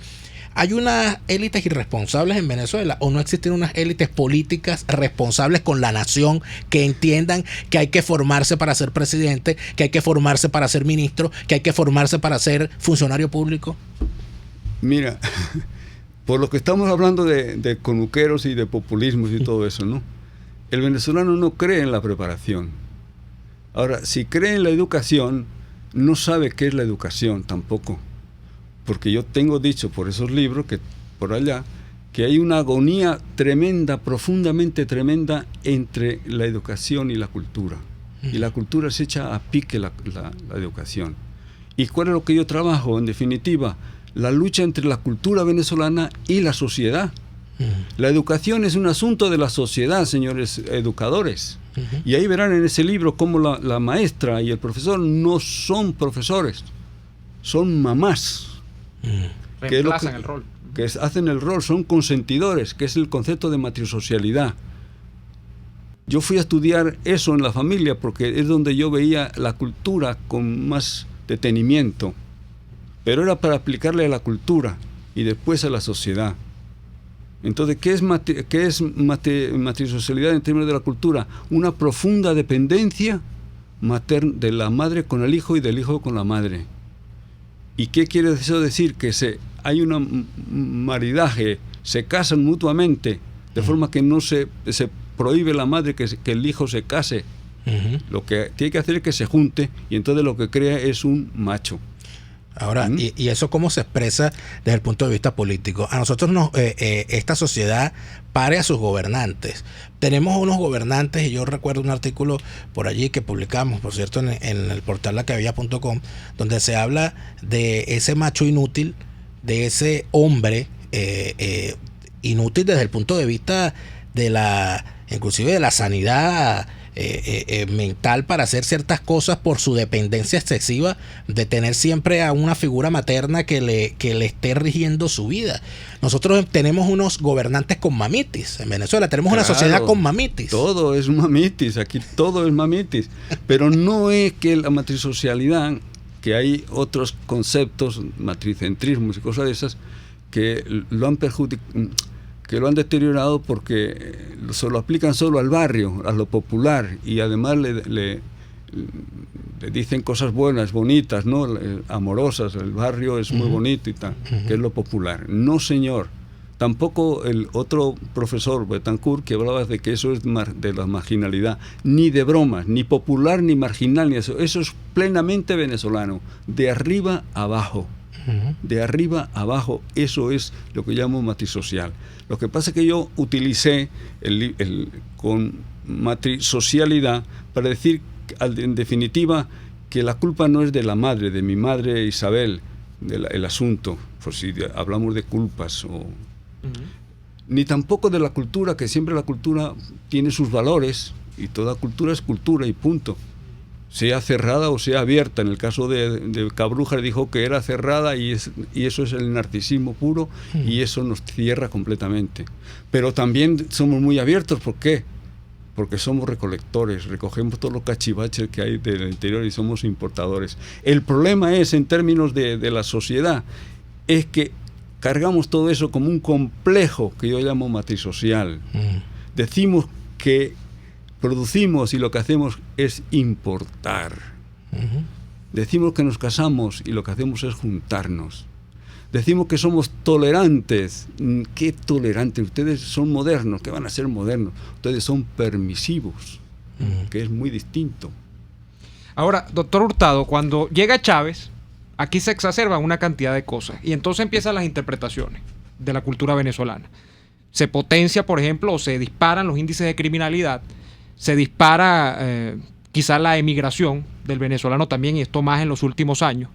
¿Hay unas élites irresponsables en Venezuela o no existen unas élites políticas responsables con la nación que entiendan que hay que formarse para ser presidente, que hay que formarse para ser ministro, que hay que formarse para ser funcionario público? Mira, por lo que estamos hablando de conuqueros y de populismos y todo eso, ¿no? El venezolano no cree en la preparación. Ahora, si cree en la educación, no sabe qué es la educación tampoco. Porque yo tengo dicho por esos libros, que por allá, que hay una agonía tremenda, profundamente tremenda, entre la educación y la cultura. Y la cultura se echa a pique la educación. ¿Y cuál es lo que yo trabajo? En definitiva, la lucha entre la cultura venezolana y la sociedad. La educación es un asunto de la sociedad, señores educadores. Y ahí verán en ese libro cómo la maestra y el profesor no son profesores, son mamás. Reemplazan el rol. que hacen el rol, son consentidores, que es el concepto de matrisocialidad. Yo fui a estudiar eso en la familia porque es donde yo veía la cultura con más detenimiento, pero era para aplicarle a la cultura y después a la sociedad. Entonces, ¿qué es matrisocialidad en términos de la cultura? Una profunda dependencia materna de la madre con el hijo y del hijo con la madre. ¿Y qué quiere eso decir? Que hay un maridaje, se casan mutuamente, de forma que no se prohíbe la madre que el hijo se case. Lo que tiene que hacer es que se junte, y entonces lo que crea es un macho. Ahora, ¿y eso cómo se expresa desde el punto de vista político? A nosotros esta sociedad pare a sus gobernantes. Tenemos unos gobernantes, y yo recuerdo un artículo por allí que publicamos, por cierto, en el portal lacabella.com, donde se habla de ese macho inútil, de ese hombre inútil desde el punto de vista de inclusive de la sanidad mental para hacer ciertas cosas por su dependencia excesiva de tener siempre a una figura materna que le esté rigiendo su vida. Nosotros tenemos unos gobernantes con mamitis. En Venezuela tenemos una sociedad con mamitis. Todo es mamitis, aquí todo es mamitis. Pero no es que la matrisocialidad, que hay otros conceptos, matricentrismos y cosas de esas, que lo han perjudicado, que lo han deteriorado porque se lo aplican solo al barrio, a lo popular, y además le dicen cosas buenas, bonitas, ¿no? Amorosas, el barrio es muy bonito y tal, que es lo popular. No, señor. Tampoco el otro profesor, Betancourt, que hablaba de que eso es de la marginalidad, ni de bromas, ni popular, ni marginal, ni eso. Eso es plenamente venezolano, de arriba abajo. De arriba abajo, eso es lo que llamo matrisocial. Lo que pasa es que yo utilicé con matrisocialidad para decir, en definitiva, que la culpa no es de la madre, de mi madre Isabel, el asunto, por si hablamos de culpas, ni tampoco de la cultura, que siempre la cultura tiene sus valores, y toda cultura es cultura y punto. Sea cerrada o sea abierta. En el caso de Cabrújar dijo que era cerrada y eso es el narcisismo puro, y eso nos cierra completamente. Pero también somos muy abiertos. ¿Por qué? Porque somos recolectores, recogemos todos los cachivaches que hay del interior y somos importadores. El problema es, en términos de la sociedad, es que cargamos todo eso como un complejo que yo llamo matrisocial. Decimos que producimos y lo que hacemos es importar. Decimos que nos casamos y lo que hacemos es juntarnos. Decimos que somos tolerantes. ¿Qué tolerantes? Ustedes son modernos. ¿Qué van a ser modernos? Ustedes son permisivos, que es muy distinto. Ahora, doctor Hurtado, cuando llega Chávez, aquí se exacerban una cantidad de cosas y entonces empiezan las interpretaciones de la cultura venezolana. Se potencia, por ejemplo, o se disparan los índices de criminalidad. Se dispara quizá la emigración del venezolano también, y esto más en los últimos años.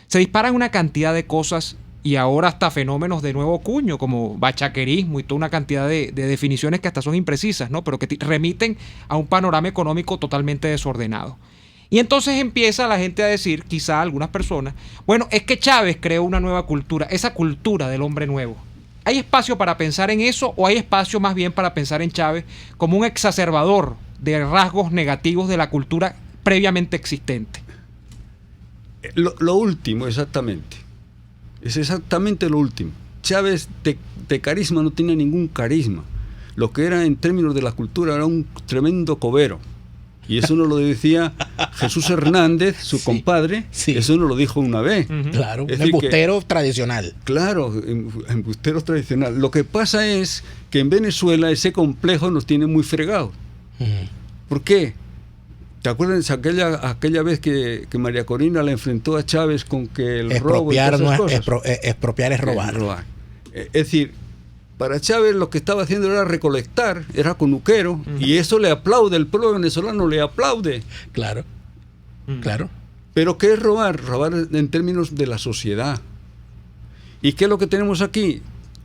Se disparan una cantidad de cosas, y ahora hasta fenómenos de nuevo cuño, como bachaquerismo y toda una cantidad de definiciones que hasta son imprecisas, ¿no? Pero que remiten a un panorama económico totalmente desordenado. Y entonces empieza la gente a decir, quizá algunas personas, bueno, es que Chávez creó una nueva cultura, esa cultura del hombre nuevo. ¿Hay espacio para pensar en eso, o hay espacio más bien para pensar en Chávez como un exacerbador de rasgos negativos de la cultura previamente existente? Lo último, exactamente. Es exactamente lo último. Chávez de carisma no tiene ningún carisma. Lo que era en términos de la cultura era un tremendo cobero. Y eso nos lo decía Jesús Hernández, su compadre. Eso nos lo dijo una vez. Claro, un embustero tradicional. Claro, embustero tradicional. Lo que pasa es que en Venezuela ese complejo nos tiene muy fregados. ¿Por qué? ¿Te acuerdas aquella vez que María Corina la enfrentó a Chávez con que el expropiar robo y todas esas cosas? Expropiar es robar. Es decir, para Chávez lo que estaba haciendo era recolectar, era conuquero, y eso le aplaude, el pueblo venezolano le aplaude. Claro, claro. Pero ¿qué es robar? Robar en términos de la sociedad. ¿Y qué es lo que tenemos aquí?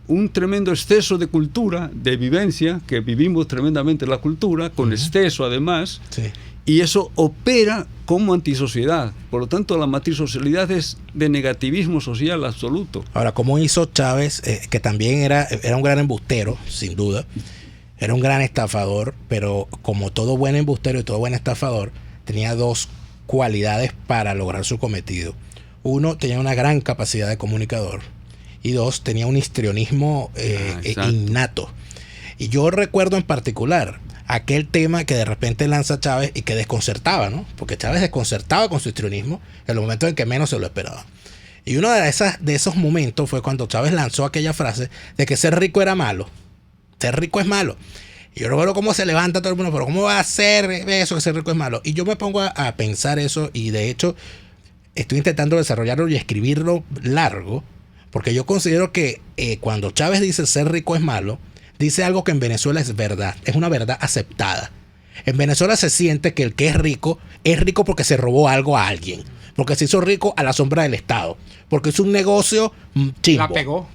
un tremendo exceso de cultura, de vivencia, que vivimos tremendamente la cultura, con exceso además, y eso opera como antisociedad. Por lo tanto, la matisocialidad es de negativismo social absoluto. Ahora, ¿cómo hizo Chávez, que también era un gran embustero, sin duda, era un gran estafador, pero como todo buen embustero y todo buen estafador, tenía dos cualidades para lograr su cometido? Uno, tenía una gran capacidad de comunicador, y dos, tenía un histrionismo innato. Y yo recuerdo en particular aquel tema que de repente lanza Chávez y que desconcertaba, ¿no? Porque Chávez desconcertaba con su histrionismo en los momentos en que menos se lo esperaba. Y uno de esos momentos fue cuando Chávez lanzó aquella frase de que ser rico era malo. Ser rico es malo. Y yo recuerdo cómo se levanta todo el mundo, pero ¿cómo va a ser eso que ser rico es malo? Y yo me pongo a pensar eso, y de hecho estoy intentando desarrollarlo y escribirlo largo, porque yo considero que cuando Chávez dice ser rico es malo, dice algo que en Venezuela es verdad, es una verdad aceptada. En Venezuela se siente que el que es rico porque se robó algo a alguien, porque se hizo rico a la sombra del Estado, porque es un negocio chimbo. La pegó.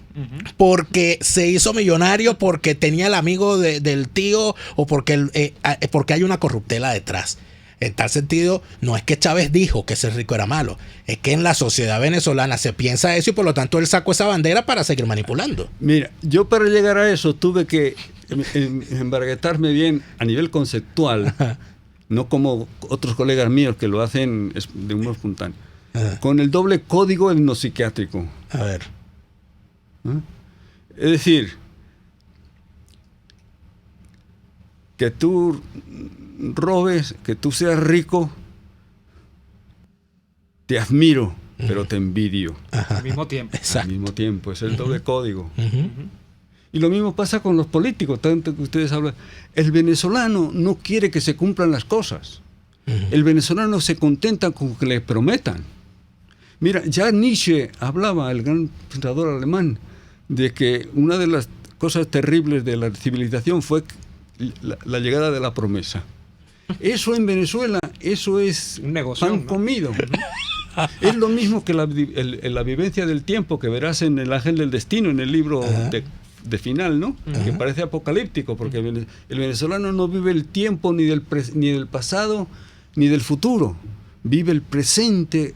Porque se hizo millonario porque tenía el amigo del tío, o porque hay una corruptela detrás. En tal sentido, no es que Chávez dijo que ser rico era malo, es que en la sociedad venezolana se piensa eso, y por lo tanto él sacó esa bandera para seguir manipulando. Mira, yo para llegar a eso tuve que embarguetarme bien a nivel conceptual, no como otros colegas míos que lo hacen de un modo espontáneo, con el doble código etnopsiquiátrico. A ver. Es decir, que tú robes, que tú seas rico, te admiro, pero te envidio. Al mismo tiempo. Al mismo tiempo, es el doble código. Y lo mismo pasa con los políticos, tanto que ustedes hablan. El venezolano no quiere que se cumplan las cosas. El venezolano se contenta con que le prometan. Mira, ya Nietzsche hablaba, el gran pensador alemán, de que una de las cosas terribles de la civilización fue la llegada de la promesa. Eso en Venezuela, eso es un negocio, pan comido. Es lo mismo que la vivencia del tiempo que verás en El Ángel del Destino, en el libro de final, ¿no? Que parece apocalíptico, porque el venezolano no vive el tiempo ni del pasado ni del futuro. Vive el presente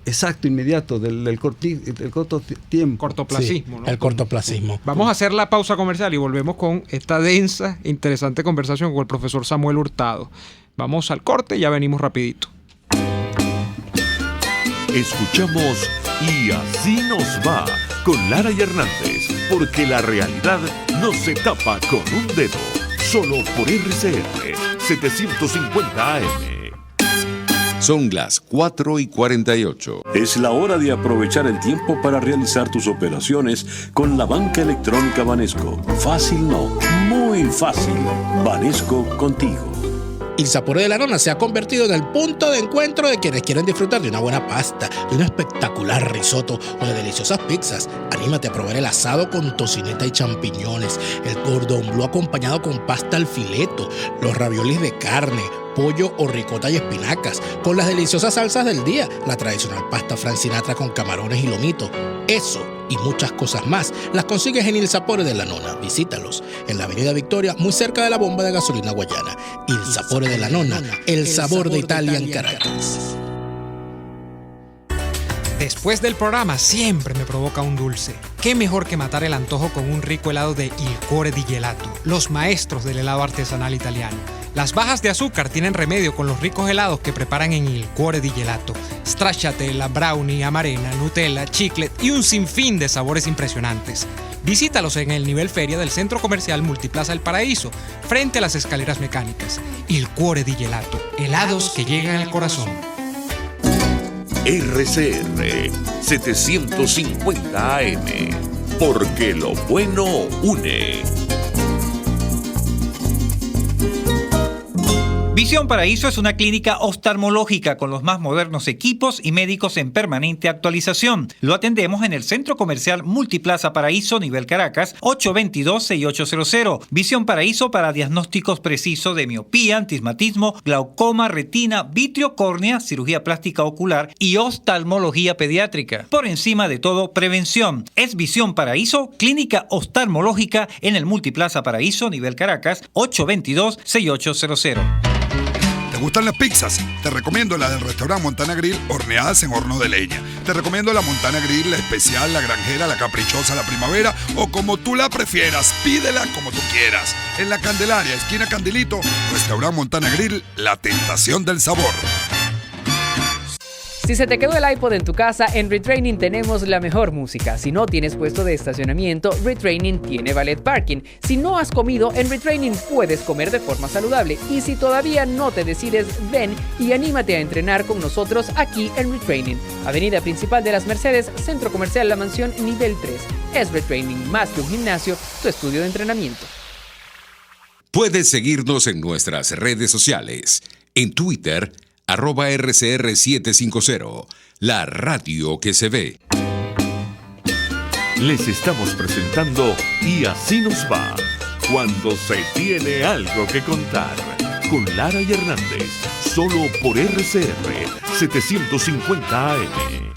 exacto, inmediato, del corto tiempo. Cortoplacismo, sí, ¿no? El cortoplacismo. Vamos a hacer la pausa comercial y volvemos con esta densa, interesante conversación con el profesor Samuel Hurtado. Vamos al corte y ya venimos rapidito. Escuchamos Y así nos va con Lara y Hernández, porque la realidad no se tapa con un dedo, solo por RCR 750 AM. Son las 4:48. Es la hora de aprovechar el tiempo para realizar tus operaciones con la banca electrónica Banesco. Fácil no, muy fácil. Banesco contigo. Il Sapore de la Nona se ha convertido en el punto de encuentro de quienes quieren disfrutar de una buena pasta, de un espectacular risotto o de deliciosas pizzas. Anímate a probar el asado con tocineta y champiñones, el cordon bleu acompañado con pasta al fileto, los raviolis de carne, pollo o ricota y espinacas, con las deliciosas salsas del día, la tradicional pasta Frank Sinatra con camarones y lomito. Eso y muchas cosas más las consigues en Il Sapore de la Nona. Visítalos en la Avenida Victoria, muy cerca de la bomba de gasolina Guayana. Il Sapore de la Nona, el sabor de Italia en Caracas. Después del programa siempre me provoca un dulce. ¿Qué mejor que matar el antojo con un rico helado de Il Cuore di Gelato, los maestros del helado artesanal italiano? Las bajas de azúcar tienen remedio con los ricos helados que preparan en Il Cuore di Gelato. Stracciatella, brownie, amarena, Nutella, chiclet y un sinfín de sabores impresionantes. Visítalos en el nivel feria del Centro Comercial Multiplaza El Paraíso, frente a las escaleras mecánicas. Il Cuore di Gelato, helados que llegan al corazón. RCR 750 AM, porque lo bueno une. Visión Paraíso es una clínica oftalmológica con los más modernos equipos y médicos en permanente actualización. Lo atendemos en el Centro Comercial Multiplaza Paraíso, nivel Caracas, 822-6800. Visión Paraíso para diagnósticos precisos de miopía, astigmatismo, glaucoma, retina, vitrio, córnea, cirugía plástica ocular y oftalmología pediátrica. Por encima de todo, prevención. Es Visión Paraíso, clínica oftalmológica en el Multiplaza Paraíso, nivel Caracas, 822-6800. ¿Te gustan las pizzas? Te recomiendo la del restaurante Montana Grill, horneadas en horno de leña. Te recomiendo la Montana Grill, la especial, la granjera, la caprichosa, la primavera o como tú la prefieras. Pídela como tú quieras. En la Candelaria, esquina Candilito, restaurante Montana Grill, la tentación del sabor. Si se te quedó el iPod en tu casa, en Retraining tenemos la mejor música. Si no tienes puesto de estacionamiento, Retraining tiene valet parking. Si no has comido, en Retraining puedes comer de forma saludable. Y si todavía no te decides, ven y anímate a entrenar con nosotros aquí en Retraining. Avenida Principal de las Mercedes, Centro Comercial La Mansión, nivel 3. Es Retraining, más que un gimnasio, tu estudio de entrenamiento. Puedes seguirnos en nuestras redes sociales. En Twitter, @RCR750, la radio que se ve. Les estamos presentando Y así nos va, cuando se tiene algo que contar, con Lara y Hernández, solo por RCR 750 AM.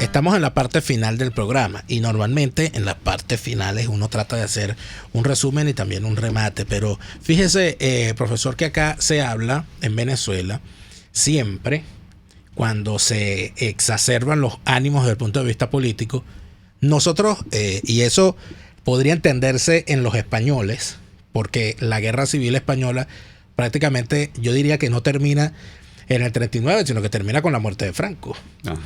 Estamos en la parte final del programa y normalmente en las partes finales uno trata de hacer un resumen y también un remate, pero fíjese, profesor, que acá se habla en Venezuela siempre cuando se exacerban los ánimos desde el punto de vista político. Nosotros, y eso podría entenderse en los españoles, porque la guerra civil española prácticamente yo diría que no termina en el 39, sino que termina con la muerte de Franco. Ajá.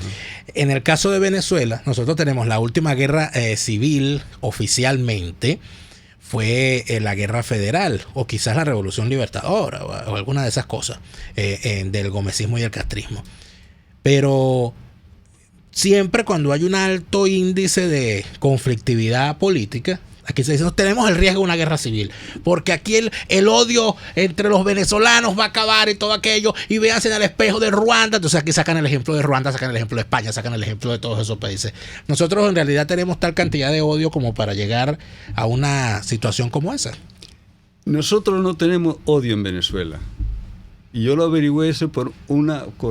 En el caso de Venezuela, nosotros tenemos la última guerra civil oficialmente, fue la guerra federal, o quizás la revolución libertadora, o alguna de esas cosas, del gomecismo y el castrismo. Pero siempre cuando hay un alto índice de conflictividad política, aquí se dice, tenemos el riesgo de una guerra civil, porque aquí el odio entre los venezolanos va a acabar y todo aquello, y véanse en el espejo de Ruanda. Entonces aquí sacan el ejemplo de Ruanda, sacan el ejemplo de España, sacan el ejemplo de todos esos países. Nosotros en realidad tenemos tal cantidad de odio como para llegar a una situación como esa. Nosotros no tenemos odio en Venezuela. Y yo lo averigüé eso por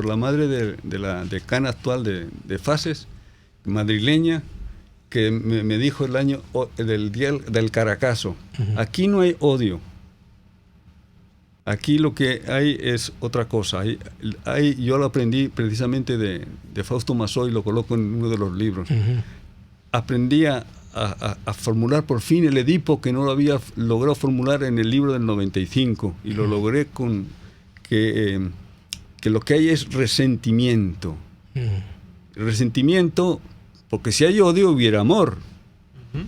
la madre de la decana actual de Fases, madrileña, que me dijo el año del día del Caracazo. Uh-huh. Aquí no hay odio. Aquí lo que hay es otra cosa. Yo lo aprendí precisamente de Fausto Masó y lo coloco en uno de los libros. Uh-huh. Aprendí a formular por fin el Edipo, que no lo había logrado formular en el libro del 95. Y lo logré con que lo que hay es resentimiento. Uh-huh. Resentimiento. Porque si hay odio, hubiera amor. Uh-huh.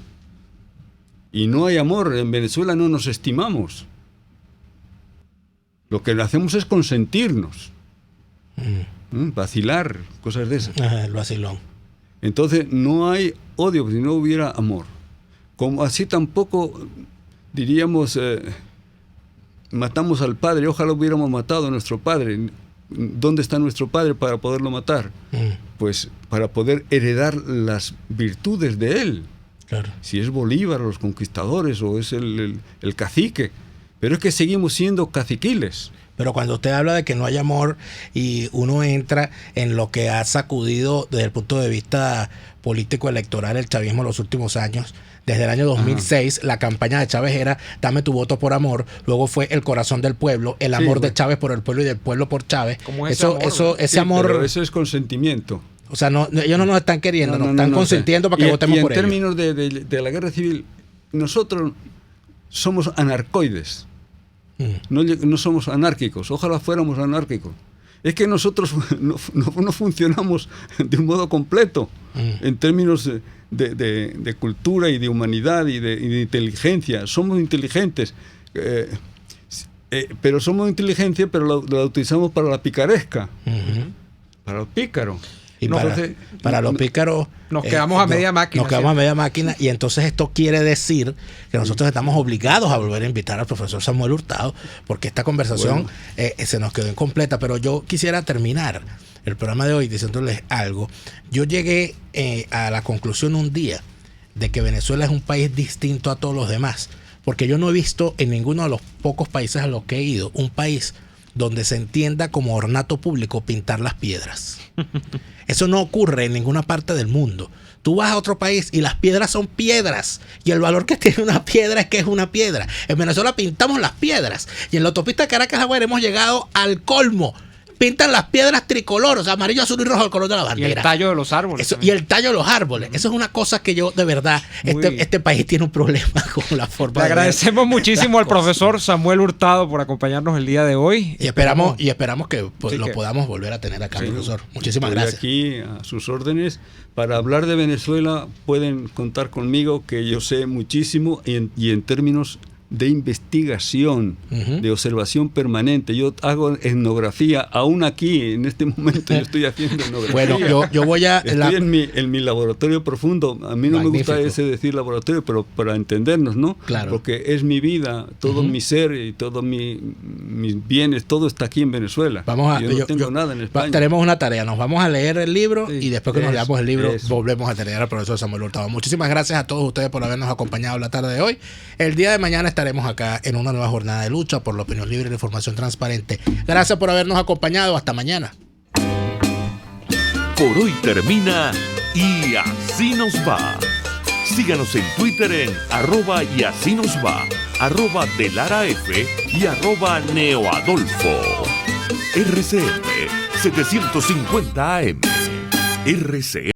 Y no hay amor. En Venezuela no nos estimamos. Lo que hacemos es consentirnos. Vacilar, cosas de esas. El vacilón. Entonces no hay odio, si no hubiera amor. Como así tampoco diríamos, matamos al padre. Ojalá hubiéramos matado a nuestro padre. ¿Dónde está nuestro padre para poderlo matar? Pues para poder heredar las virtudes de él. Claro. Si es Bolívar, los conquistadores, o es el cacique. Pero es que seguimos siendo caciquiles. Pero cuando usted habla de que no hay amor y uno entra en lo que ha sacudido desde el punto de vista político electoral el chavismo en los últimos años, desde el año 2006, la campaña de Chávez era dame tu voto por amor, luego fue el corazón del pueblo, el amor de Chávez por el pueblo y del pueblo por Chávez. Ese amor, pero eso es consentimiento. O sea, ellos no nos están queriendo, nos están consintiendo para que votemos por ellos. En términos de la guerra civil, nosotros somos anarcoides. No somos anárquicos. Ojalá fuéramos anárquicos. Es que nosotros no funcionamos de un modo completo en términos de cultura y de humanidad y de inteligencia. Somos inteligentes, pero somos inteligencia, pero la utilizamos para la picaresca, para el pícaro. Y No, para los pícaros... nos quedamos a media máquina. Nos quedamos a media máquina y entonces esto quiere decir que nosotros estamos obligados a volver a invitar al profesor Samuel Hurtado porque esta conversación se nos quedó incompleta. Pero yo quisiera terminar el programa de hoy diciéndoles algo. Yo llegué a la conclusión un día de que Venezuela es un país distinto a todos los demás. Porque yo no he visto en ninguno de los pocos países a los que he ido un país donde se entienda como ornato público pintar las piedras. Eso no ocurre en ninguna parte del mundo. Tú vas a otro país y las piedras son piedras. Y el valor que tiene una piedra es que es una piedra. En Venezuela pintamos las piedras. Y en la autopista Caracas-Agüera hemos llegado al colmo. Pintan las piedras tricolor, o sea, amarillo, azul y rojo, el color de la bandera. Y el tallo de los árboles. Y el tallo de los árboles. Eso es una cosa que yo, de verdad, este país tiene un problema con la forma. Le agradecemos muchísimo al profesor Samuel Hurtado por acompañarnos el día de hoy. Y esperamos que lo podamos volver a tener acá, profesor. Muchísimas gracias. Aquí a sus órdenes. Para hablar de Venezuela pueden contar conmigo, que yo sé muchísimo y en términos de investigación, de observación permanente. Yo hago etnografía, aún aquí, en este momento yo estoy haciendo etnografía. Bueno, yo voy a... Estoy en mi laboratorio profundo. A mí no me gusta decir laboratorio, pero para entendernos, ¿no? Claro. Porque es mi vida, todo mi ser y todos mis bienes, todo está aquí en Venezuela. Yo no tengo nada en España. Tenemos una tarea, nos vamos a leer el libro y después que nos leamos el libro volvemos a tener al profesor Samuel Hurtado. Muchísimas gracias a todos ustedes por habernos acompañado la tarde de hoy. El día de mañana estaremos acá en una nueva jornada de lucha por la opinión libre y la información transparente. Gracias por habernos acompañado. Hasta mañana. Por hoy termina Y Así Nos Va. Síganos en Twitter en @y así nos va, @delaraf y @neoadolfo. RCF 750 AM. RCF.